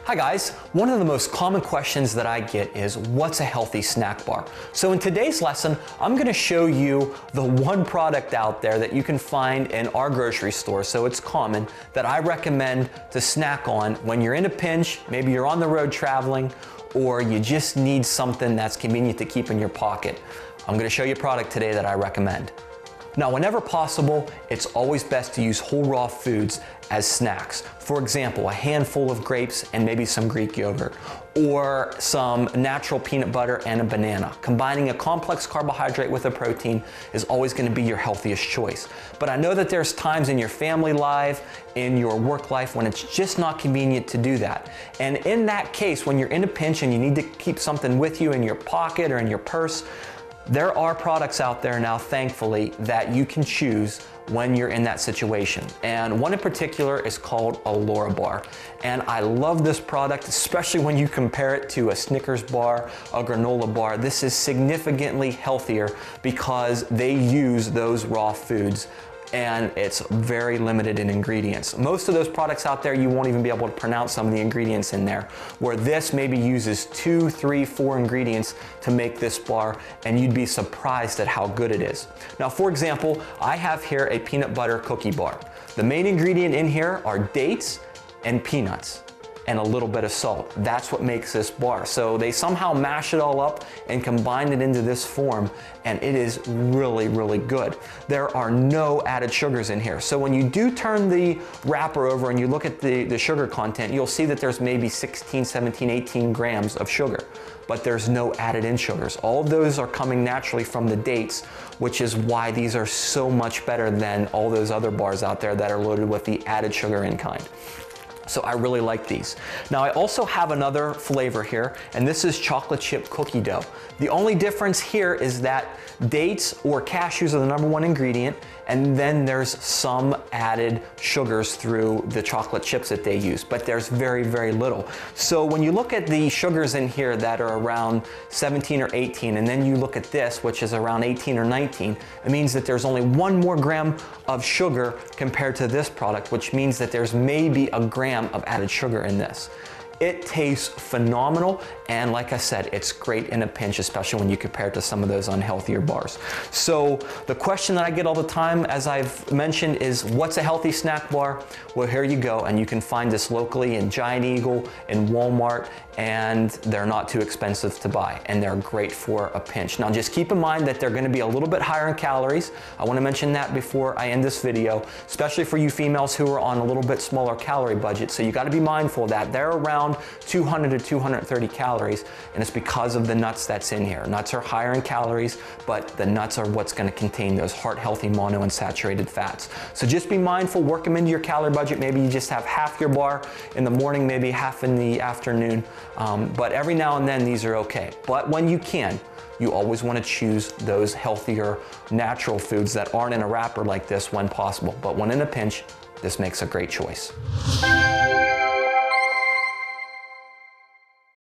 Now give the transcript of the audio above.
Hi guys, one of the most common questions that I get is what's a healthy snack bar? So in today's lesson, I'm going to show you the one product out there that you can find in our grocery store, so it's common, that I recommend to snack on when you're in a pinch, maybe you're on the road traveling, or you just need something that's convenient to keep in your pocket. I'm going to show you a product today that I recommend. Now, whenever possible, it's always best to use whole raw foods as snacks. For example, a handful of grapes and maybe some Greek yogurt, or some natural peanut butter and a banana. Combining a complex carbohydrate with a protein is always going to be your healthiest choice. But I know that there's times in your family life, in your work life, when it's just not convenient to do that. And in that case, when you're in a pinch and you need to keep something with you in your pocket or in your purse, there are products out there now, thankfully, that you can choose when you're in that situation. And one in particular is called Elora Bar. And I love this product, especially when you compare it to a Snickers bar, a granola bar. This is significantly healthier because they use those raw foods, and it's very limited in ingredients. Most of those products out there, you won't even be able to pronounce some of the ingredients in there, where this maybe uses 2, 3, 4 ingredients to make this bar, and you'd be surprised at how good it is. Now, for example, I have here a peanut butter cookie bar. The main ingredient in here are dates and peanuts and a little bit of salt. That's what makes this bar. So they somehow mash it all up and combine it into this form, and it is really, really good. There are no added sugars in here. So when you do turn the wrapper over and you look at the sugar content, you'll see that there's maybe 16, 17, 18 grams of sugar, but there's no added in sugars. All of those are coming naturally from the dates, which is why these are so much better than all those other bars out there that are loaded with the added sugar in kind. So I really like these. Now, I also have another flavor here, and this is chocolate chip cookie dough. The only difference here is that dates or cashews are the #1 ingredient, and then there's some added sugars through the chocolate chips that they use, but there's very, very little. So when you look at the sugars in here that are around 17 or 18, and then you look at this, which is around 18 or 19, it means that there's only 1 more gram of sugar compared to this product, which means that there's maybe a gram of added sugar in this. It tastes phenomenal, and like I said, it's great in a pinch, especially when you compare it to some of those unhealthier bars. So the question that I get all the time, as I've mentioned, is what's a healthy snack bar? Well, here you go, and you can find this locally in Giant Eagle, in Walmart, and they're not too expensive to buy, and they're great for a pinch. Now, just keep in mind that they're going to be a little bit higher in calories. I want to mention that before I end this video, especially for you females who are on a little bit smaller calorie budget. So you got to be mindful of that. They're around 200 to 230 calories, and it's because of the nuts that's in here. Nuts are higher in calories, but the nuts are what's going to contain those heart-healthy monounsaturated fats. So just be mindful, work them into your calorie budget. Maybe you just have half your bar in the morning, maybe half in the afternoon, but every now and then these are okay. But when you can, you always want to choose those healthier, natural foods that aren't in a wrapper like this when possible. But when in a pinch, this makes a great choice.